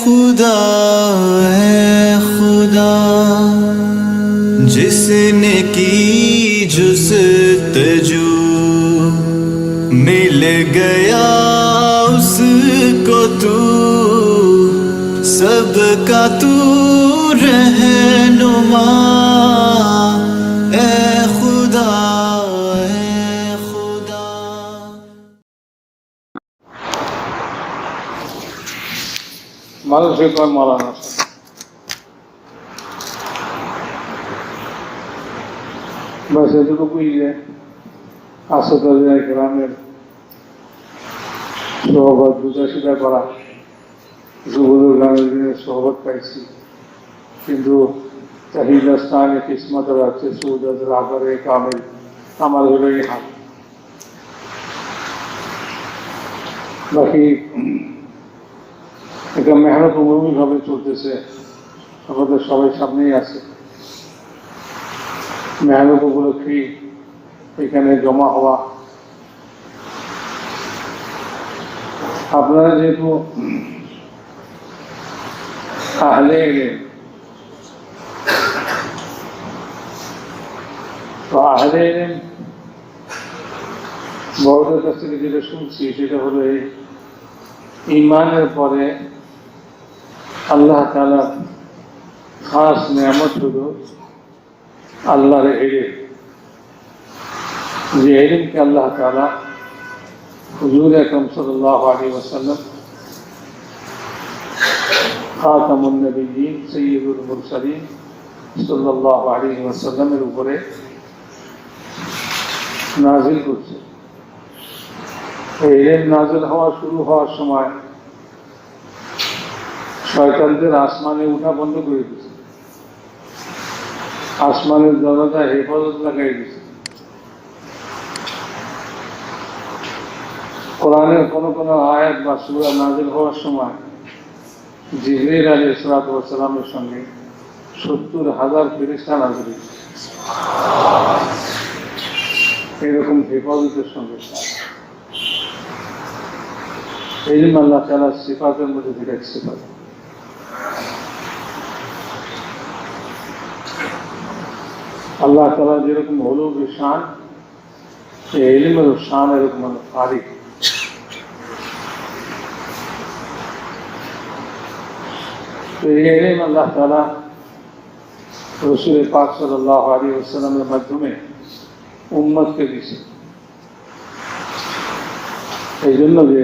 खुदा जिसने की जुस्तजू मिल गया उसको तू सबका तू रहनुमा ए खुदा মানুষের কয় মৌলানা বাস এতটুকুই যে আসাদুল্লাহ গ্রামের সহবত বুঝাশিরা করা যুবদুর গ্রামের দিনের সহবত পাইছি, কিন্তু চাহিদা স্থানে কিসমত রাখছে সৌদত রাবারে কামেল আমার হলো এই হাত। বাকি এটা মেহনত ভাবে চলতেছে, আমাদের সবাই সামনেই আছে। মেহনত উপলক্ষে এখানে জমা হওয়া, আপনারা যেহেতু আহলে ইলম, তো আহলে ইলম বড়দের কাছ থেকে যেটা শুনছি সেটা হলো এই ঈমানের পরে আল্লাহ তাআলা খাস নেয়ামত হলো আল্লাহর ইলম, যে ইলমকে আল্লাহ তাআলা হুজুর আকরাম সাল্লাল্লাহু আলাইহি ওয়াসাল্লাম খাতামুন নবিয়্যিন সাইয়্যিদুল মুরসালিন সাল্লাল্লাহু আলাইহি ওয়াসাল্লামের উপরে নাযিল করছে। এই ইলম নাযিল হওয়া শুরু হওয়ার সময় শয়তানদের আসমানে উঠা বন্ধ করে দিয়েছে, আসমানের দরজা হেফাজত লাগাই দিয়েছে। কোরআনের কোন কোন আয়াত বা সূরা নাযিল হওয়ার সময় জিবরীল আলাইহিস সালামের সঙ্গে ৭০,০০০ ফেরেশতা নাযিল হয়েছে, এরকম হেফাজতের সঙ্গে। ইলম আল্লাহ তাআলার সিফাতের মধ্যে থেকে এক সিফাত। আল্লাহ তাআলা যেরকম হলুদ শান, এই ইলমের শান এরকম ফারিক। তো এই ইলম আল্লাহ তাআলা রাসূল পাক সাল্লাল্লাহু আলাইহি ওয়াসাল্লামের মাধ্যমে উম্মতকে দিয়েছে। এই জন্য যে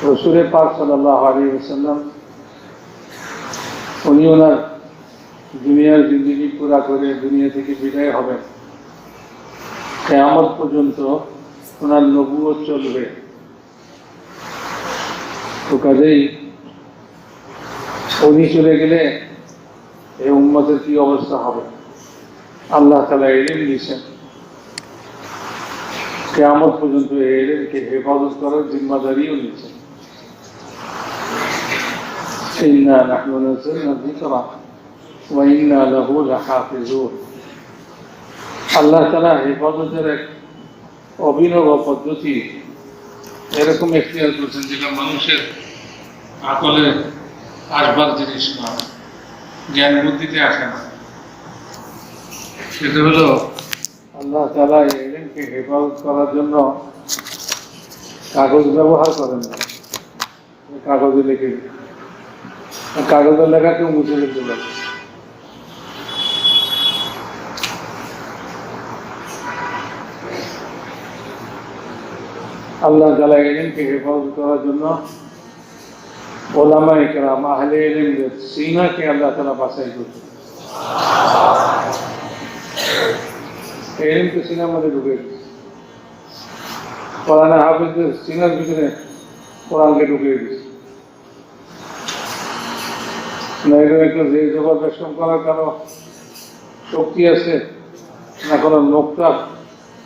রাসূল পাক সাল্লাল্লাহু আলাইহি ওয়াসাল্লাম উনি ওনার দুনিয়ার জিন্দেগি পুরা করে দুনিয়া থেকে বিদায় হবেন, কিয়ামত পর্যন্ত ওনার নবুয়ত চলবে। তো কাজেই উনি চলে গেলে এই উম্মতের কি অবস্থা হবে? আল্লাহ তাআলা ইলম দিয়েছেন, কিয়ামত পর্যন্ত এই ইলমকে হেফাজত করার জিম্মাদারিও নিয়েছেন। ইন্না নাহনু নাযালনা যিকরা ওয়া ইন্না লাহু লাহাফিজুন। আল্লাহ তাআলা হেফাজতের এক অভিনব পদ্ধতি এরকম এখতিয়ার করেছেন, যেটা মানুষের আকলে আসবার জিনিস না, জ্ঞান বুদ্ধিতে আসে না। সেটা হলো আল্লাহ তাআলা এই ইলমকে হেফাজত করার জন্য কাগজ ব্যবহার করেন না। কাগজে লিখে, কাগজের লেখা কেউ মুছে লিখতে পারে। আল্লাহ তাআলা ইলমকে হেফাজত করার জন্য ওলামায়ে কেরাম আহলে ইলমদের সিনাকে আল্লাহ তাআলা বাছাই করেছেন। ইলমকে সিনার মধ্যে ঢুকে দিয়েছে, কোরআনে হাফেজদের সিনার ভিতরে কোরআনকে ঢুকিয়ে দিয়েছে। না এরকম যে জবাব বেশম করার কারো শক্তি আছে, না কোনো নোকটা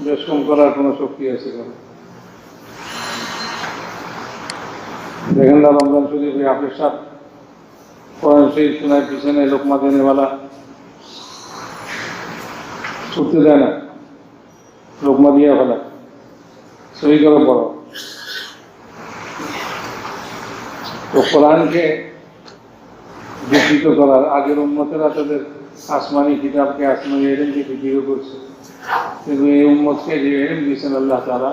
বেশম করার কোনো শক্তি আছে? দেখেন না রমজান শরীফ হাফেজ সাহেব কোরআন শরীফ শোনার পিছনে লোকমা দেনেওয়ালা ছুটতে দেয় না, লোকমা দিয়ে ফেলা, সহি করে পড়ো। তো কোরআনকে বিকৃত করার আগের উম্মতেরা তাদের আসমানি কিতাবকে আসমানি এলেমকে বিকৃত করছে, কিন্তু এই উম্মতকে যে এলেম দিয়েছেন আল্লাহ তাআলা,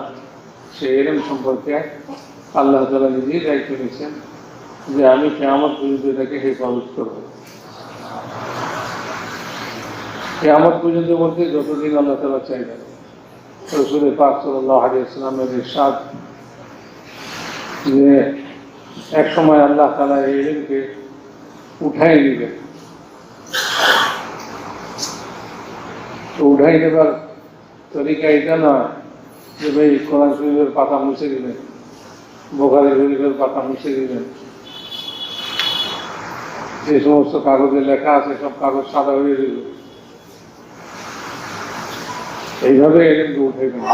সেই এলেম সম্পর্কে আল্লাহ তাআলা নিজেই দায়িত্ব নিয়েছেন যে আমি কিয়ামত পর্যন্ত এটাকে হেফাজত করব। কিয়ামত পর্যন্ত বলতে যতদিন আল্লাহ তাআলা চাইবেন। রাসূল পাক সাল্লাল্লাহু আলাইহি ওয়াসাল্লামের ইরশাদ যে এক সময় আল্লাহ তাআলা এই ইলমকে উঠাই নেবেন। তো উঠাই নেবার তরিকা এটা নয় যে ভাই কোরআন শরীফের পাতা মুছে দিবেন, বুখারী শরীফের পাতা মুছে দিবেন, যে সমস্ত কাগজে লেখা আছে সব কাগজ সাদা হয়ে দিল, এইভাবে ইলমকে উঠাইবেন।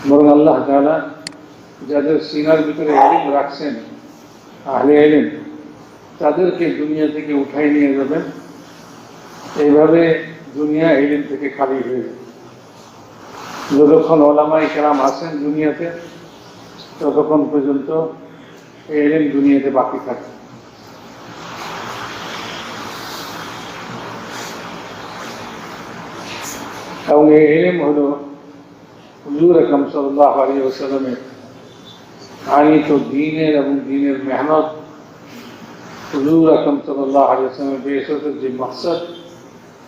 বরং আল্লাহ তাআলা যাদের সিনার ভিতরে ইলম রাখছেন, আহলে ইলম, তাদেরকে দুনিয়া থেকে উঠাই নিয়ে যাবেন। এইভাবে দুনিয়া ইলম থেকে খালি হয়ে যাবে। যতক্ষণ ওলামায়ে কেরাম আছেন দুনিয়াতে, ততক্ষণ পর্যন্ত এই ইলম দুনিয়াতে বাকি থাকে। এবং এই ইলম হলো হুজুর আকরাম সাল্লাল্লাহু আলাইহি ওয়াসাল্লামের আনিত দ্বীনের এবং দ্বীনের মেহনত, হুজুর আকরাম সাল্লাল্লাহু আলাইহি ওয়াসাল্লামের বিশেষত যে মাকসাদ,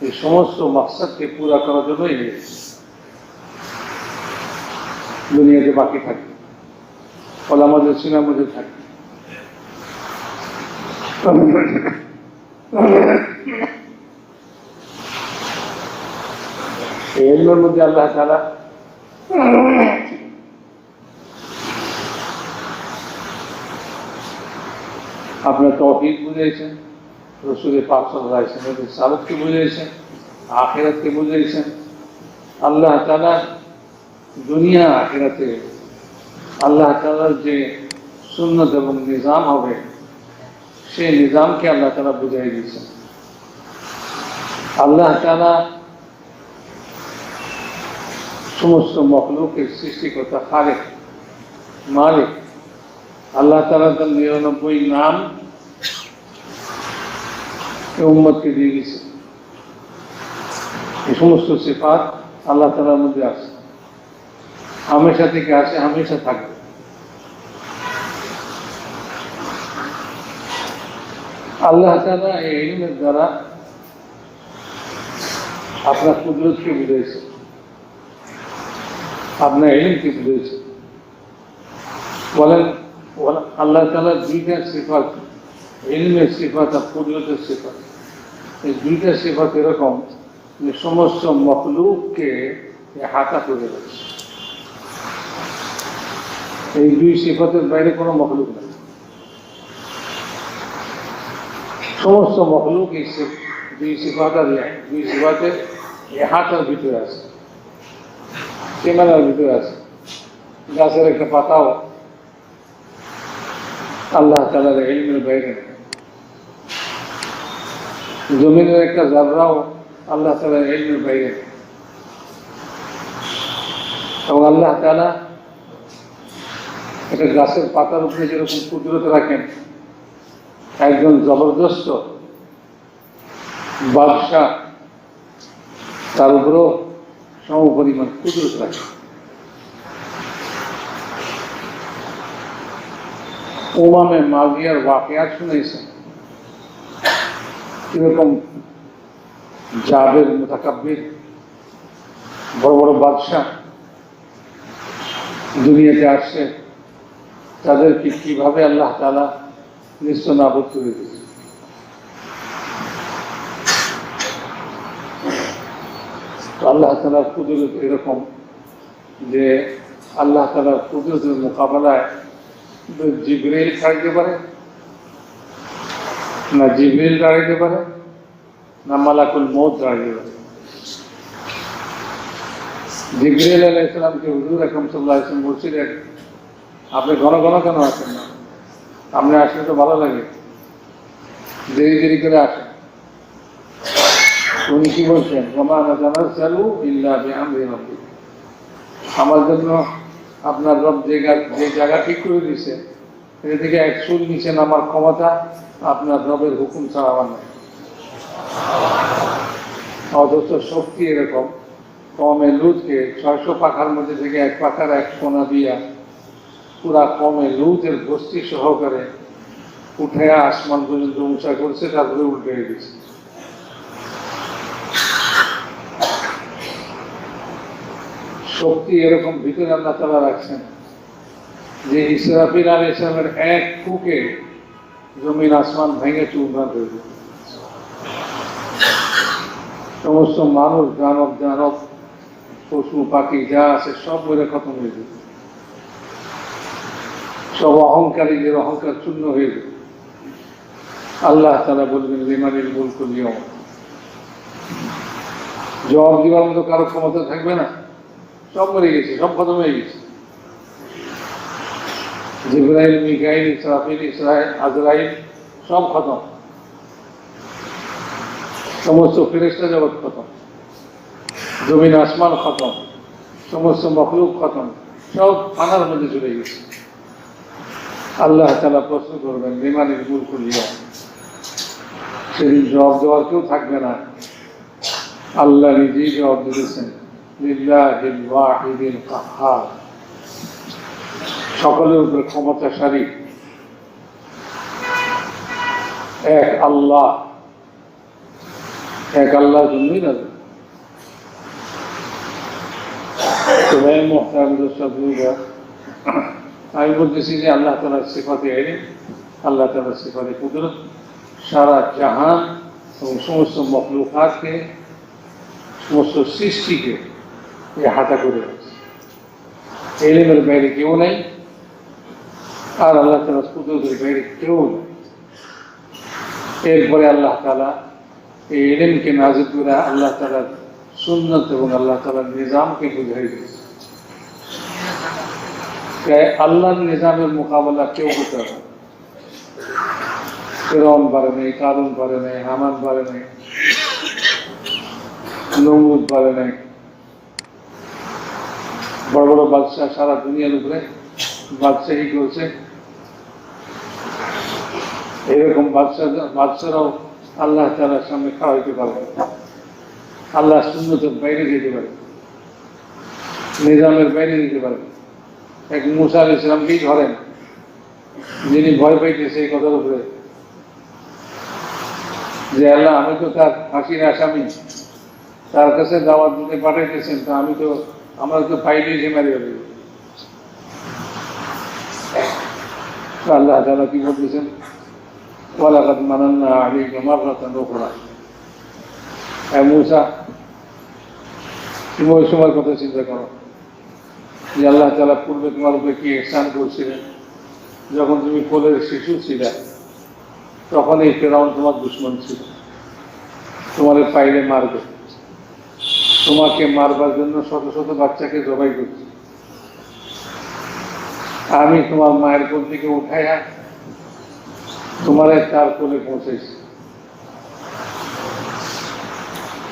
এই সমস্ত মাকসাদকে পুরা করার জন্যই দুনিয়াতে বাকি থাকে, ওলামাদের সিনার মধ্যে থাকে। এই ইলমের মধ্যে আল্লাহ তাআলা আপনার তৌহিদ বুঝিয়েছেন, রাসূল পাক সাল্লাল্লাহু আলাইহি ওয়াসাল্লামের রিসালাতকে বুঝিয়েছেন, আখিরাতকে বুঝিয়েছেন। আল্লাহ তাআলা দুনিয়া আখিরাতে আল্লাহ তাআলার যে সুন্নত এবং নিজাম হবে, সেই নিজামকে আল্লাহ তাআলা বুঝিয়ে দিয়েছেন। আল্লাহ তাআলা সমস্ত মখলুকের সৃষ্টিকর্তা, খালেক, মালিক। আল্লাহ তাআলা তার 99 নাম উম্মতকে দিয়ে দিয়েছে। এই সমস্ত সিফাত আল্লাহ তাআলার মধ্যে আছে, হামেশা থেকে আছে, হামেশা থাকবে। আল্লাহ তাআলা এই ইলমের দ্বারা আপনার কুদরতকে বুঝিয়েছে, আপনার ইলমকে বুঝিয়েছে। বলেন আল্লাহ তাআলার দুইটা সিফাত, ইলমের সিফাত আর কুদরতের সিফাত। এই দুইটা সিফাত এরকম যে সমস্ত মখলুককে হাতা করে রয়েছে। এই দুই সিফাতের বাইরে কোনো মখলুক নেই। সমস্ত মখলুক এই দুই সিফাতের হাতার ভিতরে আছে, সীমানার ভিতরে আছে। গাছের একটা পাতাও আল্লাহ তাআলার ইলমের বাইরে, জমিনের একটা জাররাও আল্লাহ তাআলার ইলমের বাইরে। এবং আল্লাহ তাআলা একটা গাছের পাতার উপরে যেরকম কুদরত রাখেন, একজন জবরদস্ত বাদশাহ তার উপরেও সমপরিমাণ কুদরত রাখেন। উমামে মাজিয়ার ওয়াকিয়াত শুনেছেন, কিরকম জাবের, মুতাকাব্বির, বড় বড় বাদশাহ দুনিয়াতে আসছে, তাদেরকে কিভাবে আল্লাহ তাআলা নিস্তেনাবুদ করে দিয়েছে। তো আল্লাহ তাআলার কুদরত এরকম যে আল্লাহ তাআলার কুদরতের মোকাবেলায় জিবরাইল দাঁড়াইতে পারে না, জিবরাইল দাঁড়াইতে পারে না, মালাকুল মউত দাঁড়াইতে পারে। জিবরাইল আলাইহিস সালামকে হুজুর আকরাম সাল্লাল্লাহু আলাইহি ওয়াসাল্লাম বলছিলেন, আপনি ঘন ঘন কেন আসেন না? আপনি আসলে তো ভালো লাগে, দেরি দেরি করে আসেন। উনি কি বলছেন? ওমা নাতানাজ্জালু ইল্লা বিআমরি রাব্বিক। আমার জন্য আপনার রব যে জায়গা ঠিক করে দিছে এটা থেকে এক চুল নিচে নামার ক্ষমতা আপনার রবের হুকুম ছাড়া আমার নেই। অথচ শক্তি এরকম কমে লুতকে 600 পাখার মধ্যে থেকে এক পাখার এক কোনা দিয়া পুরা কমে লুতের গোষ্ঠী সহকারে উঠে আসমান পর্যন্ত উঁচা করছে, তারপরে উল্টে গেছে। শক্তি এরকম ভিতরে আল্লাহ তাআলা রাখছেন যে ইসরাফিল আলাইহিস সালামের এক ফুঁকে জমিন আসমান ভেঙে চূর্ণ হয়ে যাবে। সমস্ত মানুষ দানব পশু পাখি যা আছে সব মেরে খতম হয়ে যাবে, সব অহংকারীদের অহংকার চূর্ণ হয়ে যাবে। আল্লাহ তাআলা বলবেন লিমানিল মুলকুল ইয়াওম, জবাব দেওয়ার মতো কারো ক্ষমতা থাকবে না, সব মরে গেছে, সব খতম হয়ে গেছে। জিবরাইল, মিকাইল, ইসরাফিল, আজরাইল সব খতম, সমস্ত ফেরেশতা জগৎ খতম, জমিন আসমান খতম, সমস্ত মখলুক খতম, সব ফানার মধ্যে চলে গেছে। আল্লাহ তাআলা প্রশ্ন করবেন লিমানিল মুলকুল ইয়াওম, সেদিন জবাব দেওয়ার কেউ থাকবে না। আল্লাহ নিজেই জবাব দিয়েছেন লিল্লাহিল ওয়াহিদিল কাহ্হার, সকলের উপরে ক্ষমতাশালী এক আল্লাহ, এক আল্লাহর জন্যই না। আমি বলতেছি যে আল্লাহ তাআলার সিফাতে ইলম, আল্লাহ তাআলার সিফাতে কুদরত সারা জাহান এবং সমস্ত মখলুকাতকে, সমস্ত সৃষ্টিকে হাঁটা করে আছে। ইলমের বাইরে কেউ নেই, আর আল্লাহ তাআলার কুদরতের বাইরে কেউ নেই। এরপরে আল্লাহ তাআলা এই ইলমকে নাযিল করে আল্লাহ তাআলার সুন্নাত এবং আল্লাহ তাআলার নিজামকে বুঝাই দিয়েছে। আল্লাহর নিজামের মোকাবেলা কেউ করতে পারে না। ফিরআউন পারে নাই, কারুন পারে নাই, হামান পারে নাই, নমরুদ পারে নাই। বড় বড় বাদশাহ সারা দুনিয়ার উপরে বাদশাহী করছে, এরকম বাদশারাও আল্লাহ তাআলার সামনে খাওয়া হইতে পারবে না। আল্লাহ সুন্নতের বাইরে যেতে পারে, নিজামের বাইরে যেতে পারে। এক মুসা আলাইহিস সালামকেই ধরেন, যিনি ভয় পাইতেছে এই কথার উপরে যে আল্লাহ আমি তো তার ফাঁসির আসামি, তার কাছে দাওয়াত দিতে পাঠাইতেছেন, তো আমরা তো পাইলেই যে মারি হবে। আল্লাহ তাআলা কি বলতেছেন ওয়ালাকাদ মানান্না আলাইকা মাররাতান উখরা, হে মুসা তুমি ওই সময় কথা চিন্তা করো যে আল্লাহ তাআলা পূর্বে তোমার উপরে কি ইহসান করছিলেন। যখন তুমি কোলের শিশু ছিলে তখন এই ফিরআউন তোমার দুশমন ছিল, তোমার পাইলে মারবে, তোমাকে মারবার জন্য শত শত বাচ্চাকে জবাই করছে। আমি তোমার মায়ের কোল থেকে উঠাইয়া তোমার তার কোলে পৌঁছেছি।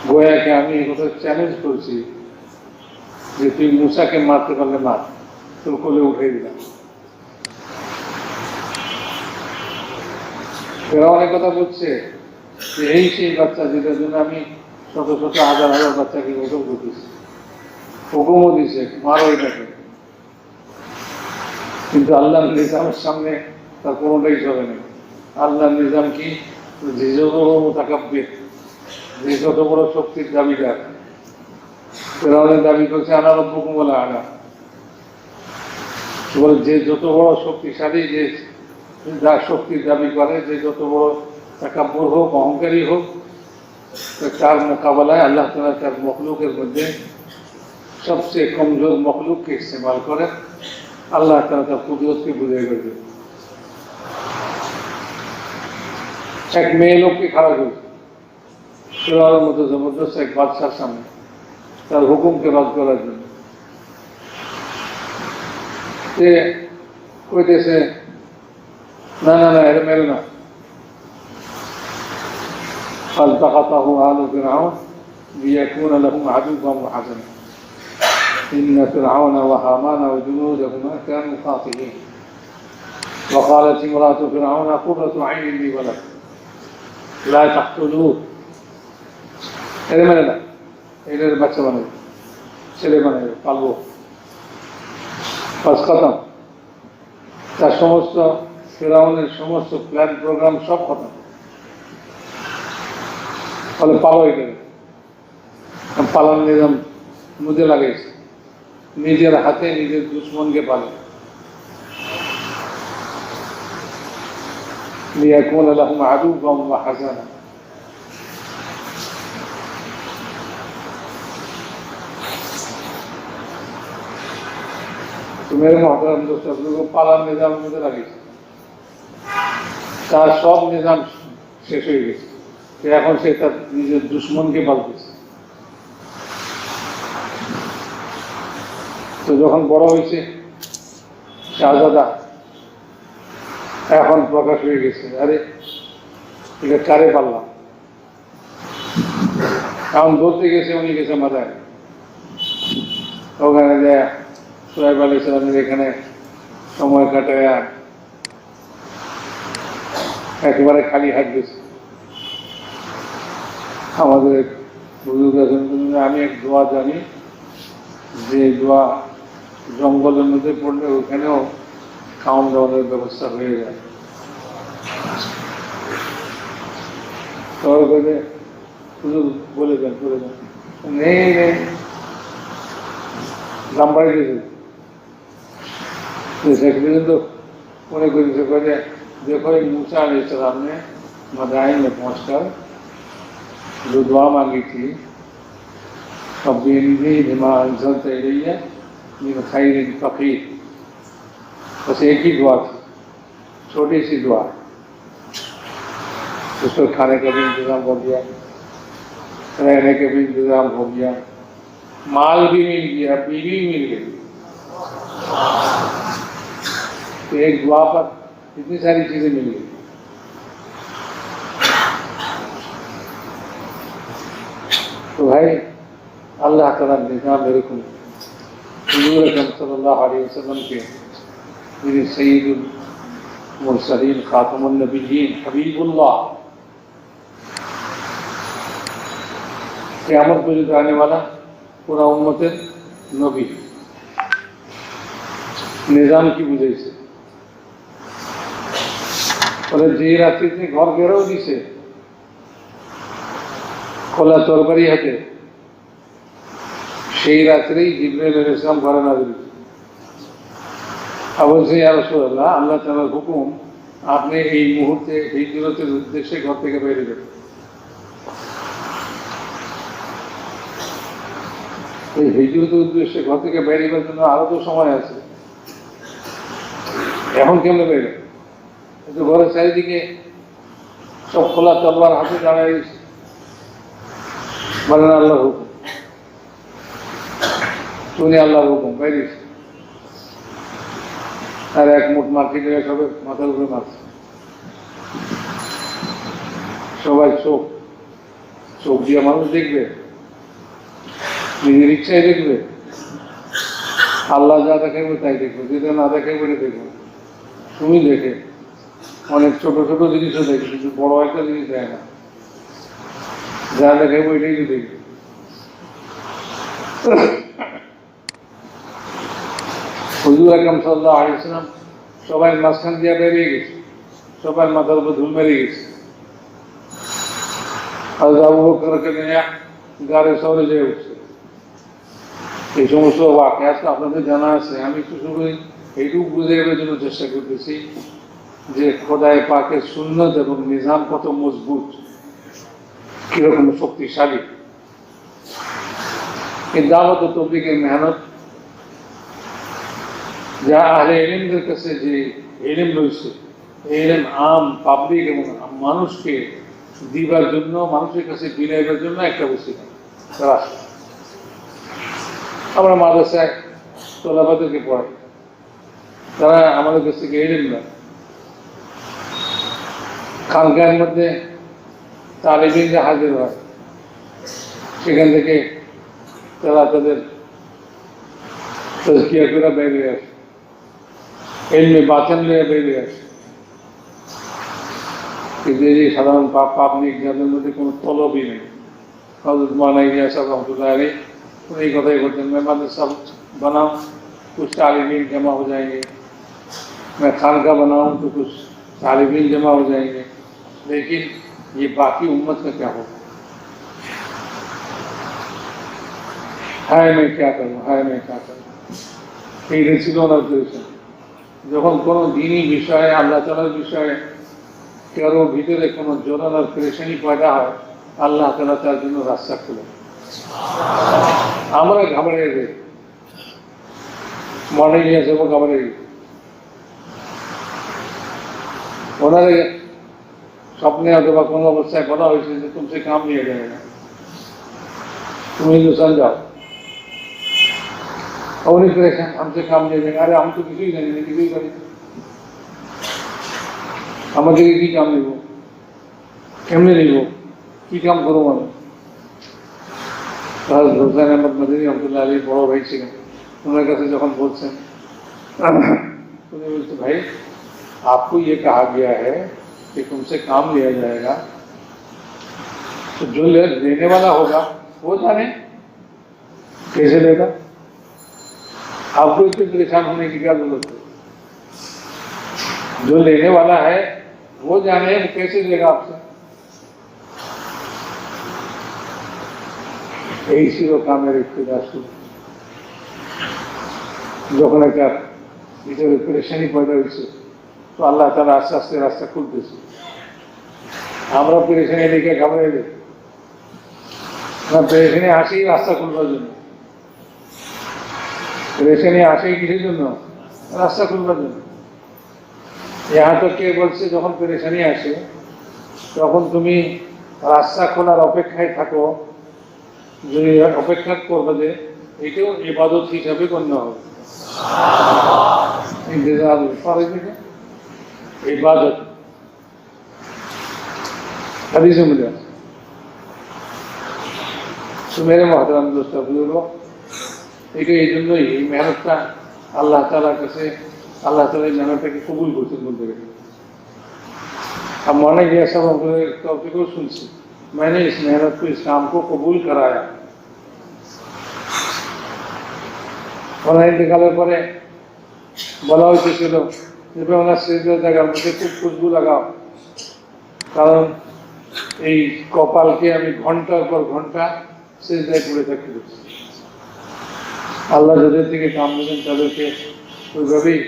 গোয়াকে আমি এই কথা চ্যালেঞ্জ করছি যে তুই মুসাকে মারতে পারলে মার, তোর কোলে উঠে দিলাম। এরা অনেক কথা বলছে যে এই সেই বাচ্চা যেটার জন্য আমি শত শত হাজার হাজার বাচ্চাকে গোসল করতেছি, হুকুমও দিছে মারো এটাকে। কিন্তু আল্লাহর নিজামের সামনে তার কোনোটাই চলে না। আল্লাহর নিজাম কি, যে যত বড় মুতাকাব্বির, যে যত বড় শক্তির দাবিদার, ফিরআউনের দাবি করছে আনা রাব্বুকুম ওয়ালা আনা, বলে যে যত বড় শক্তিশালী, যে যা শক্তির দাবি করে, যে যত বড় তাকাব্বুর হোক, অহংকারী হোক, তার মোকাবেলায় আল্লাহ তাআলা তার মখলুকের মধ্যে সবচেয়ে কমজোর মখলুককে ইস্তেমাল করে আল্লাহ তাআলা তার কুদরতকে বুঝিয়ে গেছে। এক মেয়ে লোককে খাড়া করেছে ফিরআউনের মতো জবরদস্ত এক বাদশার সামনে তার হুকুমকে রদ করার জন্য। সে কইতেছে না না না, এটা মেরে না। فالتقطه آل فرعون ليكون لهم عدوا وحزنا। إن فرعون وهامان وجنودهما كانوا خاطئين وقالت امرأة فرعون قرة عين لي ولك لا تقتلوه এদের মানে না এদের বাচ্চা বানাবে ছেলে বানাবে পালবো বাস খতম তার সমস্ত ফেরাউনের সমস্ত প্ল্যান প্রোগ্রাম সব খতম ফলে পালো এখানে পালার নিজাম মুজে লাগাইছে নিজের হাতে নিজের দুশ্মনকে পালে লিয়াকুনা লাহুম আদুওয়ান ওয়া হাযানা मेरे मोहतरम दोस्त को पालार निजाम मुझे लगे তার সব নিজাম শেষ হয়ে গেছে এখন সে তার নিজের দুশ্মনকে পালতেছে তো যখন বড় হয়েছে শাহজাদা এখন প্রকাশ হয়ে গেছে আরে এটা কারে পারলাম এখন ধরতে গেছে উনি গেছে মাথায় ওখানে দেয় সোহেব আলাইহিস সালামের এখানে সময় কাটায় একেবারে খালি হাত গেছে আমাদের বুজুর্গ আছেন আমি এক দোয়া জানি যে দোয়া জঙ্গলের মধ্যে পড়লে ওখানেও খাওয়ান দাওয়ানোর ব্যবস্থা হয়ে যায় তবে বলে দেন নেই দাম বাড়ি দিয়েছে শেখ तो उन्हें कोई से कहे देखो एक मूसा अलैहिस्सलाम ने मदाइन में पहुंचकर जो दुआ मांगी थी रब्बी बिमा अंज़लता इलैया मिन खैरिन फ़क़ीर बस एक ही दुआ थी छोटी सी दुआ उस पर खाने का भी इंतजाम हो गया रहने का भी इंतजाम हो गया माल भी मिल गया बीवी भी मिल गई तो एक दुआ पर इतनी सारी चीजें मिल गई तो भाई अल्लाह ताला निजाम मेरे को हुजूर अकरम सल्लल्लाहु अलैहि वसल्लम के मेरे सय्यदुल मुरसलीन खातमुन नबिय्यीन हबीबुल्लाह क़यामत को जो आने वाला पूरा उम्मतेर नबी निजाम की बुझाइছে বলে যে রাত্রিতে ঘর বেরো দিছে খোলা তরবারি হাতে সেই রাত্রেই জিবরাইল আলাইহিস সালাম ঘরে নাযিল বলছে ইয়া রাসূলুল্লাহ আল্লাহ তাআলার হুকুম আপনি এই মুহূর্তে হিজরতের উদ্দেশ্যে ঘর থেকে বের হয়ে যান এই হিজরতের উদ্দেশ্যে ঘর থেকে বের হওয়ার জন্য আরো তো সময় আছে এখন কেমনে বের তো ঘরের চারিদিকে সব খোলা তরবার হাতে দাঁড়ায় বলেন আল্লাহর হুকুম শুনে আল্লাহর হুকুম বাইরিস আর এক মুঠ মাটি করে সবে মাথার উপরে মারছে সবাই চোখ দিয়ে মানুষ দেখবে নিজের ইচ্ছায় দেখবে আল্লাহ যা দেখাইবে তাই দেখবে যেটা না দেখাইবে দেখবে তুমি দেখে অনেক ছোট ছোট জিনিসও দেখে কিন্তু বড় একটা জিনিস দেয় না যা দেখাইবে এটাই তো দেখবে হুজুর আকরাম সাল্লাল্লাহু আলাইহি ওয়াসাল্লাম সবাই মাঝখান দিয়ে বেরিয়ে গেছে সবার মাথার উপর ধুল মেরে গেছে হযরত আবু বকরকে নিয়ে গাড়ি শহরে যেয়ে উঠছে এই সমস্ত ওয়াকিয়াত আপনাদের জানা আছে আমি একটু শুধু এইটুকু বুঝে দেওয়ার জন্য চেষ্টা করতেছি যে খোদায়ে পাকের সুন্নত এবং নিজাম কত মজবুত কিরকম শক্তিশালী এই দাওয়াত ও তাবলীগের মেহনত যা আহলে ইলমদের কাছে যে ইলম রয়েছে ইলম আম পাবলিক এবং মানুষকে দিবার জন্য মানুষের কাছে বিলাইবার জন্য একটা ওসিলা রাস্তা আমরা মাদ্রাসায় তোলাবাদেরকে পড়াই তারা আমাদের কাছ থেকে ইলম না খানকাহের মধ্যে তালিবিনরা হাজির হয় সেখান থেকে তারা তাদের तज़किया করে বেরিয়ে আসে, ইলমে বাতিন নিয়ে বেরিয়ে আসে। কিন্তু এই যে সাধারণ পাপ নিয়ে যাদের মধ্যে কোনো তলবই নেই। हज़रत मौलाना इलियास साहब रहमतुल्लाह अलैह उन्हीं को बताई बोलते हैं, मैं मदरसा बनाऊँ कुछ तालिबीन जमा हो जाएंगे, मैं खानका बनाऊँ तो कुछ तालिबीन जमा हो जाएंगे, लेकिन ये बाकी उम्मत का क्या होगा? हाय मैं क्या करूँ, हाय मैं क्या करूँ, এই ছিল ওনার পরিশ্রম। যখন কোনো দিনই বিষয়ে আল্লাহ তাআলার বিষয়ে কারো ভিতরে কোনো জ্বলনার পরেশানি পয়দা হয়, আল্লাহ তাআলা তার জন্য রাস্তা খুলে। আমরা ঘাবড়ে যাই, মনে নিয়ে যাবো ঘাবড়ে যাই। ওনার স্বপ্নে অথবা কোনো অবস্থায় বলা হয়েছে যে তুমসে কাম নিয়ে যাবে না, তুমি হিন্দুস্তান যাও। उन्हीं परेशान हमसे काम ले जाएंगे, अरे हम तो किसी नहीं किसी करें আমাদের কি কাম নেব, কেমনে নেব, কি কাম করবো আমি? হযরত হোসেন আহমদ মদনী রহমতুল্লাহ আলাইহি বড় ভাই ছিলেন, ওনার কাছে যখন বলছেন, उन्होंने बोलते भाई आपको ये कहा गया है कि तुमसे काम लिया जाएगा, तो जो लेने वाला होगा वो जाने कैसे लेगा, आपको इतने परेशान होने की क्या जरूरत है? जो लेने वाला है वो जाने वो कैसे देगा आपसे। এই ছিল কামের ইফতিদা শুরু। যখন একটা ভিতরে পরেশানি পয়দা হয়েছে, তো আল্লাহ তাআলা আস্তে আস্তে রাস্তা খুলতেছে। আমরা পরেশানি দেখে ঘাবড়ে যাই না, পরেশানি আসেই রাস্তা খুলবার জন্য। परेशानी आसे किसी जন্য रास्ता खुलবার জন্য। यहाँ तक के বলছে যখন পরেশানি আসে তখন তুমি রাস্তা খোলার অপেক্ষায় থাকো, যে অপেক্ষা করবে যে এটাও ইবাদত হিসাবে গণ্য হবে। इंतजार फर्ज है, इबादत हदीस में मिला। तो मेरे मोहतरम दोस्तों बुजुर्गों, এটা এই জন্যই এই মেহনতটা আল্লাহ তাআলার কাছে, আল্লাহ তাআলা এই মেহনতটাকে কবুল করছেন বলতে গেলে। अब मौलाना इलियास साहब को सुनছি, मैंने इस मेहनत को, इस काम को कबूल कराया। ওনার ইন্তেকালের পরে বলা হয়েছিল যে ওনার সিজদার জায়গার মধ্যে খুব খুশবু লাগাও, কারণ এই কপালকে আমি ঘন্টার পর ঘন্টা সিজদায় পড়ে থাকি। আল্লাহ যাদের থেকে কাম নেবেন তাদেরকে ওইভাবেই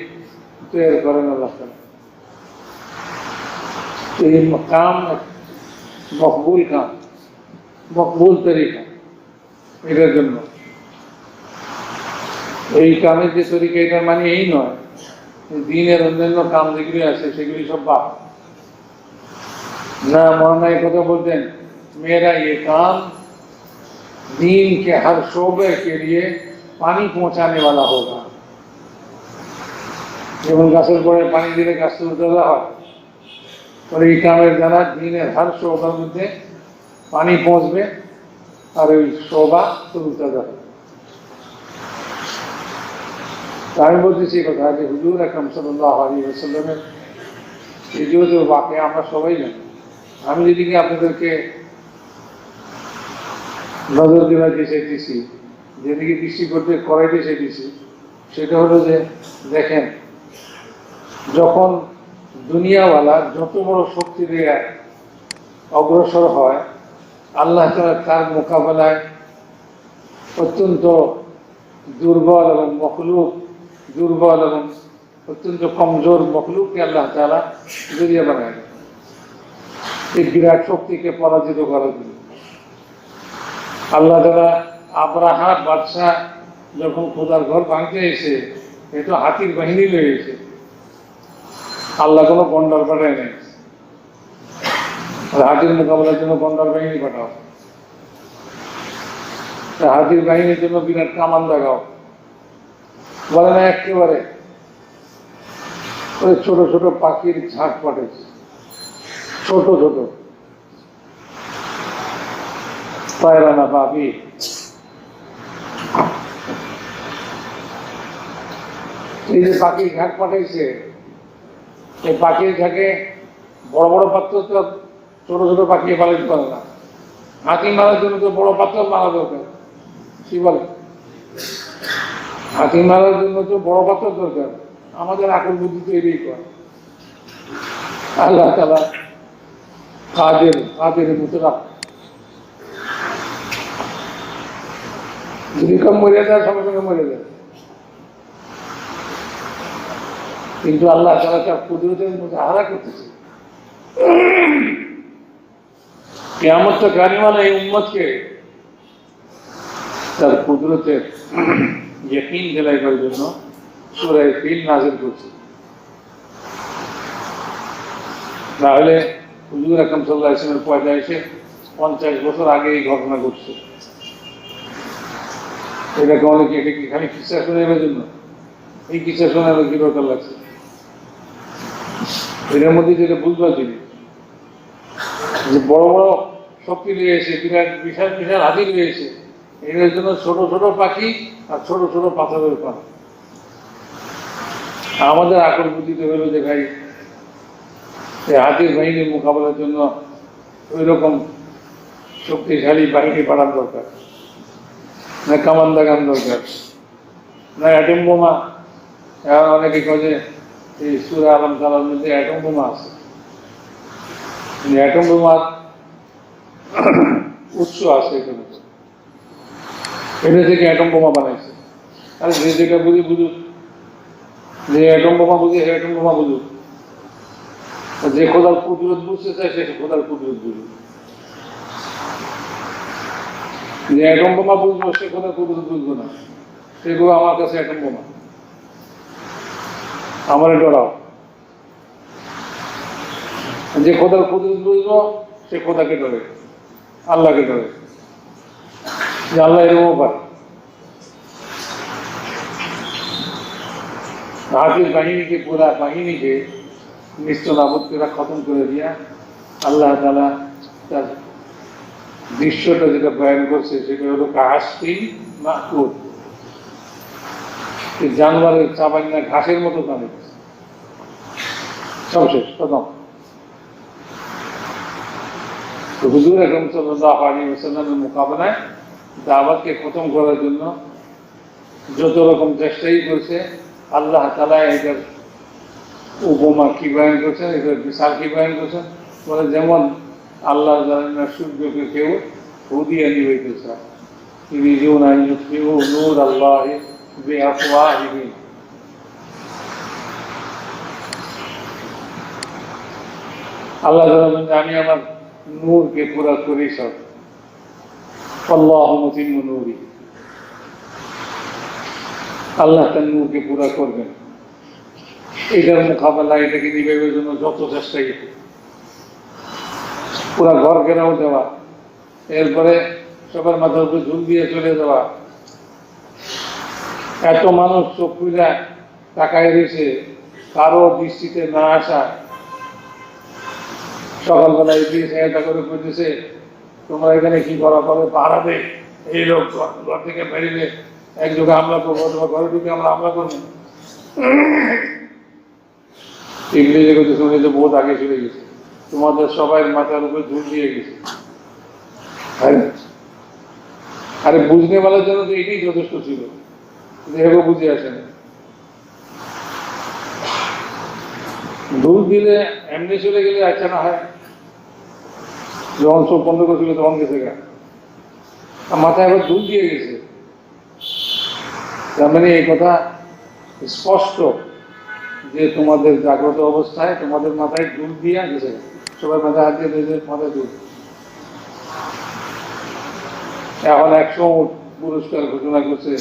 তৈরি করেন আল্লাহ তাআলা। এই কাম মকবুল কাম, মকবুল তরিকা, এটার জন্য এই কামের যে তরিকা, এটার মানে এই নয় দিনের অন্যান্য কাম যেগুলি আছে সেগুলি সব বাপ না। মৌলানা এই কথা বলতেন, मेरा ये काम दीन के हर शोबे के लिए पानी पहुंचाने वाला होगा। যেমন গাছের পরে পানি দিলে গাছ তরুতাজা হয়, और এই কামের দ্বারা দিনের हर শোবার মধ্যে পানি পৌঁছবে আর ওই শোভা তরুতাজা হবে। আমি বলতেছি কথা যে হুজুর আকরাম সাল্লাল্লাহু আলাইহি ওয়াসাল্লামের এই যে বাক্য আমরা সবাই জানি। আমি যেদিকে আপনাদেরকে নজর দেওয়াতে চাইতেছি, যেদিকে দৃষ্টি করতে করাইতে চাইতেছি, সেটা হলো যে দেখেন, যখন দুনিয়াওয়ালা যত বড় শক্তি দিয়ে অগ্রসর হয়, আল্লাহ তাআলা তার মোকাবেলায় অত্যন্ত দুর্বল এবং মখলুক, দুর্বল এবং অত্যন্ত কমজোর মখলুককে আল্লাহ তাআলা জরিয়া বানায় এই বিরাট শক্তিকে পরাজিত করার জন্য। আল্লাহ তাআলা আবরাহা বাদশাহ যখন খোদার ঘর ভাঙতে এসে, এ তো হাতির বাহিনী লয়ে এসে, আল্লাহ কোনো গন্ডার পাঠায় নেই। হাতির মোকাবেলার জন্য গন্ডার বাহিনী পাঠাও, হাতির বাহিনীর জন্য বিরাট কামান লাগাও, বলে না একেবারে ওই ছোট ছোট পাখির ঝাঁক পাঠাইছে, ছোট ছোট পায়রানা পাখি। এই যে পাখির ঘাট পাঠাইছে, এই পাখির ঘাটে বড় বড় পাত্র তো ছোট ছোট পাখি পালাইতে পারে না। হাতি মারার জন্য তো বড় পাত্র মারা দরকার, কি বলে? হাতি মারার জন্য তো বড় পাত্র দরকার। আমাদের আকল বুদ্ধি তো এটাই করে। আল্লাহ তাআলা কাদের মতো রাখ, যদি কম মরে যায় সঙ্গে সঙ্গে মরে যায়। কিন্তু আল্লাহ তাআলা তার কুদরতের মধ্যে আহারা করতেছে। কিয়ামত কারিমানা এই উম্মতকে তার কুদরতের ইয়াকিন দিলাইবার জন্য সূরা ফিল নাযিল করছে। তাহলে হুজুর আকরাম সাল্লাল্লাহু আলাইহি ওয়াসাল্লামের পয়দাইশে 50 বছর আগে এই ঘটনা ঘটছে। এটা এটা কি খালি কিসা শোনাবার জন্য? এই কিসা শোনার কি দরকার লাগছে? এটার মধ্যে যেটা বুঝবার জিনিস, যে বড় বড় শক্তি রয়েছে, বিরাট বিশাল বিশাল হাতি রয়েছে, এর জন্য ছোট ছোট পাখি আর ছোট ছোট পাথরের পান। আমাদের আকল বুদ্ধিতে হলো যে ভাই এই হাতির বাহিনীর মোকাবেলার জন্য ওই রকম শক্তিশালী বাহিনী পাঠার দরকার, না কামান দাগান দরকার, না অ্যাটম বোমা। এখন অনেকে খোঁজে এই সূরা আল কালার মধ্যে অ্যাটম বোমা আছে। অ্যাটম বোমার উৎস আছে এখানে, এটা থেকে অ্যাটম বোমা বানাইছে। আর যে যেটা বুঝুক, যে অ্যাটম বোমা বুঝে অ্যাটম বোমা বুঝুক, যে খোদার কুদরত বুঝতে চায় সে খোদার কুদরত বুঝুক। যে অ্যাটম বোমা বুঝবো সে খোদার কুদরত বুঝবো না, সেগুলো আমার কাছে অ্যাটম বোমা, আমার ডরাও। যে খোদার কুদরত বুঝবো সে খোদাকে ডরে, আল্লাহকে ডরে, যে আল্লাহ এরকম পারে। হাতির বাহিনীকে, পুরা বাহিনীকে নিশ্চয় নাবুদ করে খতম করে দিয়া আল্লাহ তাআলা তার দৃশ্যটা যেটা বয়ান করছে সেটা হলো কাহাসফিন মাকুল, জানোয়ারের চাবাইনা ঘাসের মতো দাঁড়িয়ে সব শেষ খতম। হুজুর আকরাম সাল্লাল্লাহু আলাইহি ওয়াসাল্লামের মোকাবেলায় দাওয়াতকে খতম করার জন্য যত রকম চেষ্টাই করছে, আল্লাহ তাআলা এটার উপমা কি বয়ান করছেন, এটার বিশাল কি বয়ান করছেন। বলে যেমন আল্লাহ জানেন সূর্যকে কেউ হুদিয়া নিবেইতেছে, ইউরিদুনা আন ইউতফিউ নূর আল্লাহি বিআফওয়াহিহিম। আল্লাহ জানেন আমি আমার নূরকে পুরা করি সব, আল্লাহু মুতিম্মু নূরি, আল্লাহ তার নূরকে পুরা করবেন। এটার মোকাবেলা, এটাকে নিবেবার জন্য যত চেষ্টা গেছে, পুরা ঘর ঘেরাও দেওয়া, এরপরে সবার মাথার উপরে ঝুল দিয়ে চলে যাওয়া, এত মানুষ চোখ খুলে তাকায় রয়েছে, কারো দৃষ্টিতে না আসা। সকালবেলা এটা করে বলতেছে তোমরা এখানে কি করা করে পাহারাবে, এই লোক ঘর থেকে বেরিয়ে এক যুগে হামলা করবো, তোমার ঘরে ঢুকে আমরা হামলা করবো। ইংরেজি কথা শুনে যে বহুত আগে চলে গেছে, তোমাদের সবাই মাথার উপরে ঝুল দিয়ে গেছে। আরে বুঝতে বলার জন্য তো এটাই যথেষ্ট ছিল, এভাবে বুঝে আসে না। দুধ দিলে এমনি চলে গেলে আচ্ছা না হয়, যখন চোখ বন্ধ করেছিল তখন গেছে গা, মাথায় আবার দুধ দিয়ে গেছে। তার মানে এই কথা স্পষ্ট যে তোমাদের জাগ্রত অবস্থায় তোমাদের মাথায় দুধ দিয়ে গেছে, সবাই মাথায় হাত দিয়ে দিয়েছে, মাথায় দুধ। এখন 100 পুরস্কার ঘোষণা করছে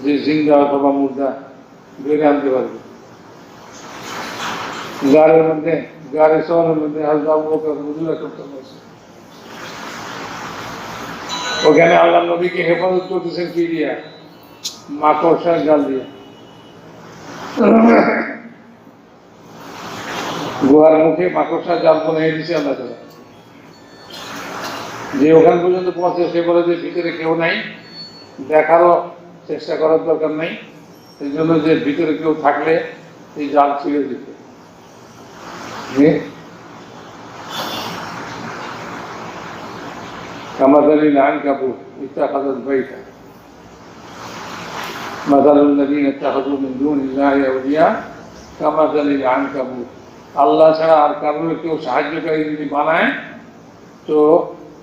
যে জিন্দা অথবা মুর্দা বেড়ে আনতে পারবে। গাড়ির মধ্যে, গাড়ি শহরের মধ্যে ওখানে আল্লাহ নবীকে হেফাজত করতেছেন কি দিয়া? মাকড়সার জাল দিয়ে। গুহার মুখে মাকড়সার জাল বানিয়ে দিচ্ছে আল্লাহ তাআলা। যে ওখান পর্যন্ত পৌঁছে সে বলে যে ভিতরে কেউ নাই, দেখারও চেষ্টা করার দরকার নাই, এই জন্য যে ভিতরে কেউ থাকলে এই জাল ছিঁড়ে দিত। كمثل العنكبوت اتخذت بيتا مثل الذين اتخذوا من دون الله أولياء كمثل العنكبوت। আল্লাহ ছাড়া আর কারোর কেউ সাহায্যকারী যদি বানায় তো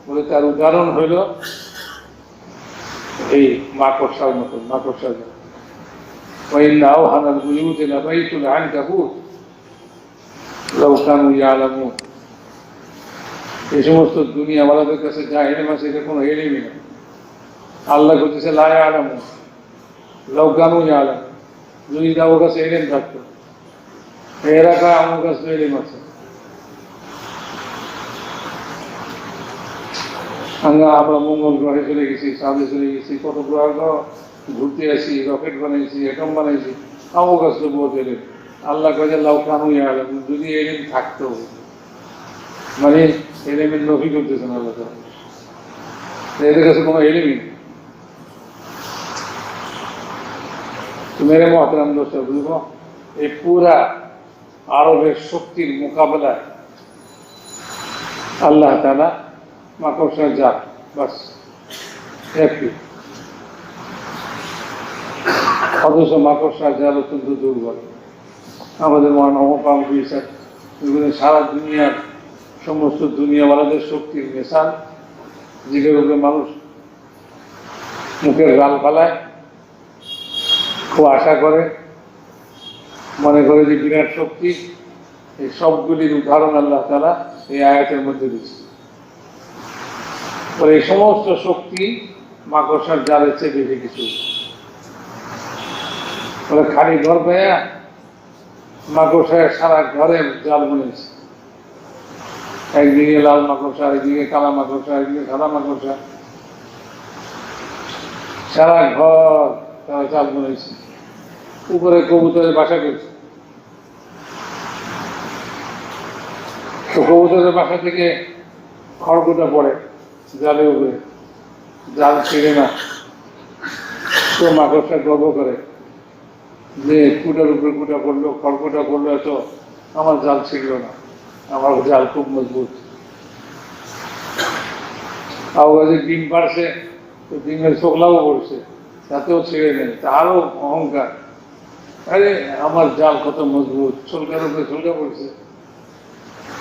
বলে তার উদাহরণ হইল এই মাকড়সার মতন। মাকড়সার وإن أوهن البيوت لبيت العنكبوت لو كانوا يعلمون। এই সমস্ত দুনিয়াওয়ালাদের কাছে যা এলেম আছে এটা কোনো এলেমই না। আল্লাহ বলতেছে লা ইয়ালামুন লাউ কানু ইয়ালামুন, যদি তার কাছে এলেম থাকতো। এরা কা আমার কাছে এলেম আছে। আমরা মঙ্গল গ্রহে চলে গেছি, চাঁদে চলে গেছি, কত গ্রহ ঘুরতে আসি, রকেট বানাইছি, অ্যাটম বানাইছি, আমার কাছে বহুত এলেম। আল্লাহ কাছে লাউ কানু ইয়ালামুন, যদি এলেম থাকতো, মানে এলেমের নফি করতেছেন আল্লাহ, এদের কাছে কোনো এলেমই নেই। মেরে মহতরাম দোস্ত বুঝবো, এই পুরা আরবের শক্তির মোকাবেলায় আল্লাহ তাআলা মাকড়সার জাল, বাস একই। অথচ মাকড়সার জাল অত্যন্ত দুর্বল। আমাদের মহানবপাল বিচার সারা দুনিয়ার সমস্ত দুনিয়াওয়ালাদের শক্তির মেশাল, যেগুলোর উপরে মানুষ মুখের গাল ফালায়, খুব আশা করে, মনে করে যে বিরাট শক্তি। এই সবগুলির উদাহরণ আল্লাহ তাআলা এই আয়াতের মধ্যে দিচ্ছে। এই সমস্ত শক্তি মাকড়সার জালের চেয়ে বেশি কিছু। বলে খালি ঘর পেয়ে মাকড়সায় সারা ঘরে জাল বুনেছে। একদিকে লাল মাকড়সা, একদিকে কালা মাকড়সা, একদিকে সাদা মাকড়সা, সারা ঘর তারা জাল বুনেছে। উপরে কবুতরের বাসা করছে, তো কবুতরের বাসা থেকে খড়কুটা পড়ে জালের উপরে, জাল ছিঁড়ে না। তো মাকড়সা গর্ব করে যে কুটার উপরে কুটা পড়লো, খড়কুটা পড়লো, এত আমার জাল ছিঁড়ল না, আমার জাল খুব মজবুত। আওয়াজে ডিম পারছে, তো ডিমের চোখলাও পড়ছে, তাতেও ছেড়ে নেই, তারও অহংকার, আরে আমার জাল কত মজবুত, ছলকার উপরে ছলকা পড়ছে,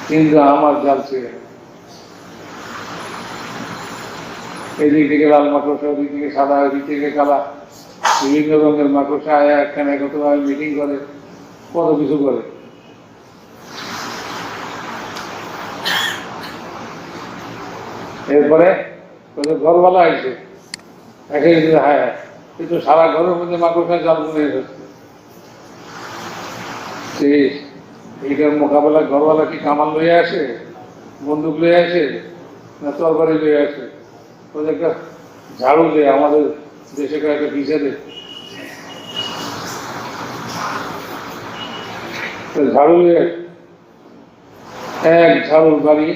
কিন্তু আমার জাল ছেড়ে নেই। এদিক থেকে লাল মাকড়সা, ওদিক থেকে সাদা, ওদিক থেকে কালা, বিভিন্ন রঙের মাকড়সা আয়া একখানে একত্রভাবে মিটিং করে, কত কিছু করে। এরপরে ঘরওয়ালা আসছে, একে হ্যাঁ কিন্তু সারা ঘরের মধ্যে মাকড়সা জাল বুনে যাচ্ছে। এইটার মোকাবেলা ঘরওয়ালা কি কামান লইয়া আসে, বন্দুক লইয়া আসে, না তরবারি লইয়া আসে? ওদের একটা ঝাড়ু দেয়, আমাদের দেশে একটা ভিসা দেয়, ঝাড়ু লইয়া এক ঝাড়ুর বাড়ি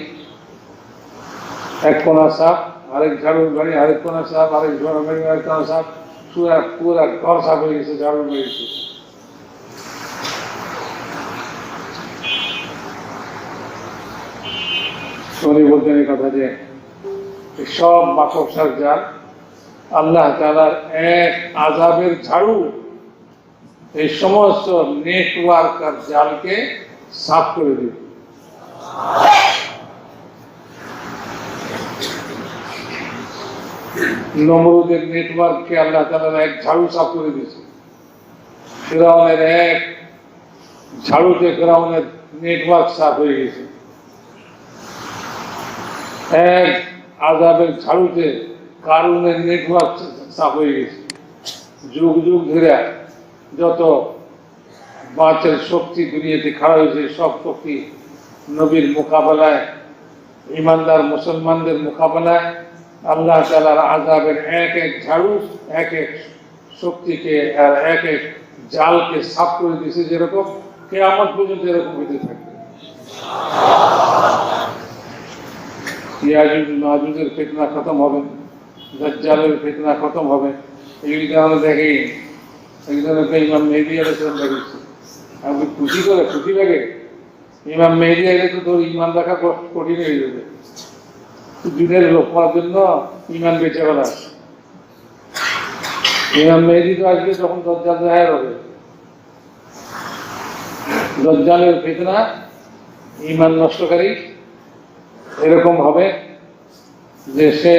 এক কোনা সাপ, আরেক ঝাড়ুর বাড়ি আরেক কোনা সাপ, আরেক ঝাড়ুর বাড়ি আরেক কোনা সাপ, পুরা ঘর সাপ হয়ে গেছে, ঝাড়ু হয়ে গেছে। উনি বলতেন এই কথা যে সব মাকড়সার জাল আল্লাহ তাআলার এক আযাবের ঝাড়ু এই সমস্ত নেটওয়ার্ক আর জালকে সাফ করে দিবে। নমরুদের নেটওয়ার্ককে আল্লাহ তাআলা এক ঝাড়ু সাফ করে দিয়েছে। ফিরআউনের এক ঝাড়ুতে ফিরআউনের নেটওয়ার্ক সাফ হয়ে গেছে। এক আযাবের ঝাড়ুতে কারুনের নেটওয়ার্ক সাফ হয়ে গেছে। যুগ যুগ ধরে যত বাঁচের শক্তি দুনিয়াতে খাড়া হয়েছে, সব শক্তি নবীর মোকাবেলায়, ইমানদার মুসলমানদের মোকাবেলায় আল্লাহ তাআলার আযাবের এক এক ঝাড়ু এক এক শক্তিকে আর এক এক জালকে সাফ করে দিয়েছে। যেরকম কিয়ামত পর্যন্ত এরকম হতে থাকবে। ইয়াজুজ মাজুজের ফিতনা খতম হবে, দাজ্জালের ফিতনা খতম হবে। এগুলি আমরা দেখি একজনকে ইমাম মেহেদী আলাইহিসসালাম দেখিয়েছে। আমি খুশি লাগে ইমাম মেহেদী আইলে তো তোর ইমান রাখা কঠিন হয়ে যাবে, দিনের লোকমার জন্য ইমান বেঁচে ফেলা। ইমাম মেহেদী তো আজকে যখন দজ্জাল জাহের হবে, দজ্জালের ফিতনা ইমান নষ্টকারী এরকম হবে যে সে